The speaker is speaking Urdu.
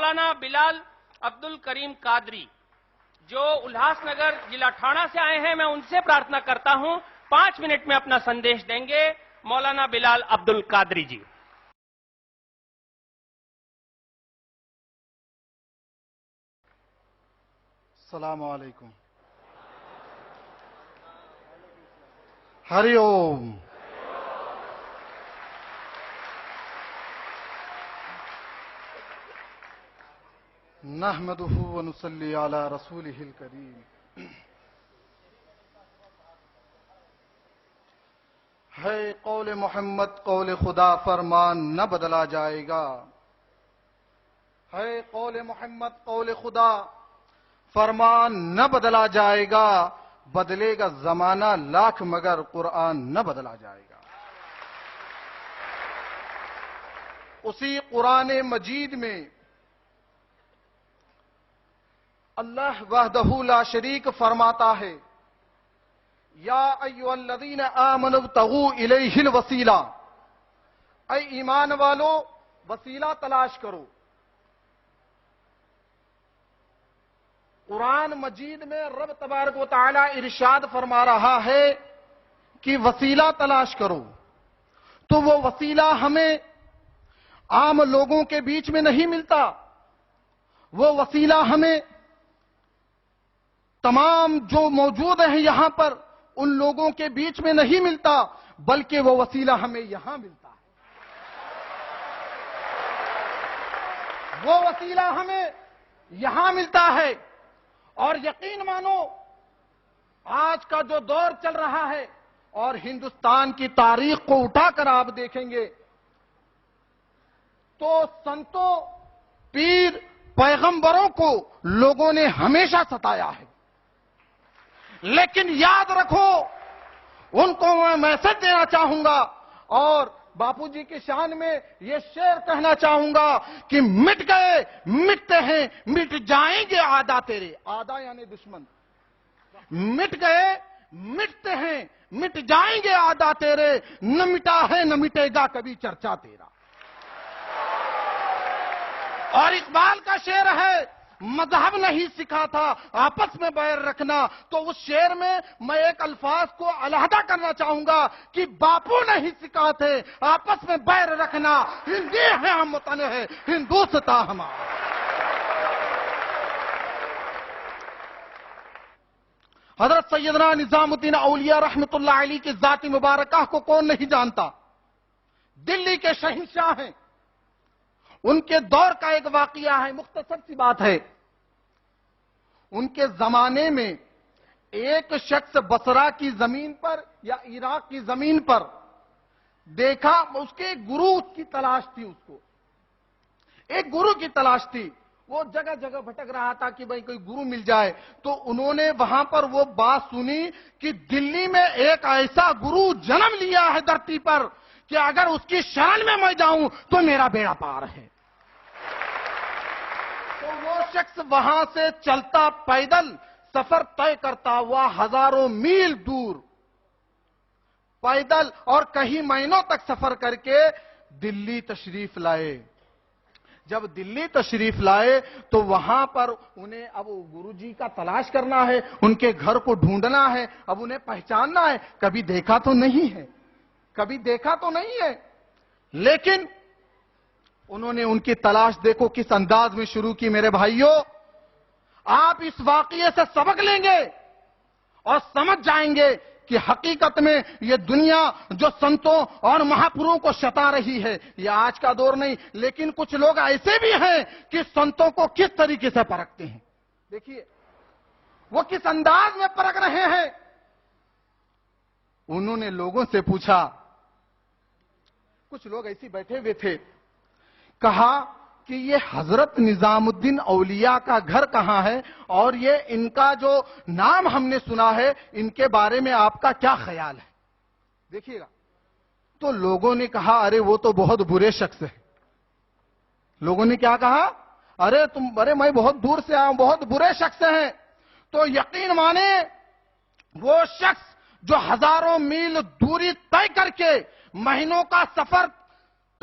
مولانا بلال عبد الکریم قادری جو الہاس نگر ضلع ٹھانا سے آئے ہیں، میں ان سے پرارتھنا کرتا ہوں 5 منٹ میں اپنا سندیش دیں گے مولانا بلال عبد القادری جی۔ السلام علیکم۔ ہری اوم۔ نحمدہ ونصلی علی رسولہ الکریم۔ ہے قول محمد قول خدا فرمان نہ بدلا جائے گا، ہے قول محمد قول خدا فرمان نہ بدلا جائے گا، بدلے گا زمانہ لاکھ مگر قرآن نہ بدلا جائے گا۔ اسی قرآن مجید میں اللہ وحدہ لا شریک فرماتا ہے، یا ایھا الذین آمنوا ابتغوا الیہ الوسیلہ، اے ایمان والو وسیلہ تلاش کرو۔ قرآن مجید میں رب تبارک و تعالی ارشاد فرما رہا ہے کہ وسیلہ تلاش کرو، تو وہ وسیلہ ہمیں عام لوگوں کے بیچ میں نہیں ملتا، وہ وسیلہ ہمیں تمام جو موجود ہیں یہاں پر ان لوگوں کے بیچ میں نہیں ملتا، بلکہ وہ وسیلہ ہمیں یہاں ملتا ہے۔ وہ وسیلہ ہمیں یہاں ملتا ہے، اور یقین مانو آج کا جو دور چل رہا ہے اور ہندوستان کی تاریخ کو اٹھا کر آپ دیکھیں گے تو سنتوں، پیر، پیغمبروں کو لوگوں نے ہمیشہ ستایا ہے، لیکن یاد رکھو ان کو میں میسج دینا چاہوں گا اور باپو جی کی شان میں یہ شعر کہنا چاہوں گا کہ مٹ گئے مٹتے ہیں مٹ جائیں گے آدھا تیرے، آدھا یعنی دشمن، مٹ گئے مٹتے ہیں مٹ جائیں گے آدھا تیرے، نہ مٹا ہے نہ مٹے گا کبھی چرچا تیرا۔ اور اقبال کا شعر ہے، مذہب نہیں سکھا تھا آپس میں بیر رکھنا، تو اس شعر میں میں ایک الفاظ کو علیحدہ کرنا چاہوں گا کہ باپو نہیں سکھاتے آپس میں بیر رکھنا، ہندی ہے ہم وطن ہے ہندوستا ہمارا۔ حضرت سیدنا نظام الدین اولیاء رحمت اللہ علیہ کی ذات مبارکہ کو کون نہیں جانتا؟ دلی کے شہنشاہ ہیں، ان کے دور کا ایک واقعہ ہے، مختصر سی بات ہے۔ ان کے زمانے میں ایک شخص بصرہ کی زمین پر یا عراق کی زمین پر دیکھا، اس کے ایک گرو کی تلاش تھی، اس کو ایک گرو کی تلاش تھی، وہ جگہ جگہ بھٹک رہا تھا کہ بھئی کوئی گرو مل جائے، تو انہوں نے وہاں پر وہ بات سنی کہ دلی میں ایک ایسا گرو جنم لیا ہے دھرتی پر کہ اگر اس کی شرن میں جاؤں تو میرا بیڑا پار ہے۔ تو وہ شخص وہاں سے چلتا پیدل سفر طے کرتا ہوا ہزاروں میل دور پیدل اور کئی مہینوں تک سفر کر کے دلی تشریف لائے۔ جب دلی تشریف لائے تو وہاں پر انہیں اب گرو جی کا تلاش کرنا ہے، ان کے گھر کو ڈھونڈنا ہے، اب انہیں پہچاننا ہے، کبھی دیکھا تو نہیں ہے، کبھی دیکھا تو نہیں ہے، لیکن انہوں نے ان کی تلاش دیکھو کس انداز میں شروع کی۔ میرے بھائیوں، آپ اس واقعے سے سبق لیں گے اور سمجھ جائیں گے کہ حقیقت میں یہ دنیا جو سنتوں اور مہاپروں کو ستا رہی ہے یہ آج کا دور نہیں، لیکن کچھ لوگ ایسے بھی ہیں کہ سنتوں کو کس طریقے سے پرکھتے ہیں۔ دیکھیے وہ کس انداز میں پرکھ رہے ہیں۔ انہوں نے لوگوں سے پوچھا، کچھ لوگ ایسے بیٹھے ہوئے تھے، کہا کہ یہ حضرت نظام الدین اولیاء کا گھر کہاں ہے اور یہ ان کا جو نام ہم نے سنا ہے ان کے بارے میں آپ کا کیا خیال ہے؟ دیکھیے گا تو لوگوں نے کہا، ارے وہ تو بہت برے شخص ہے۔ لوگوں نے کیا کہا؟ ارے میں بہت دور سے آیا ہوں، بہت برے شخص ہیں۔ تو یقین مانے وہ شخص جو ہزاروں میل دوری طے کر کے مہینوں کا سفر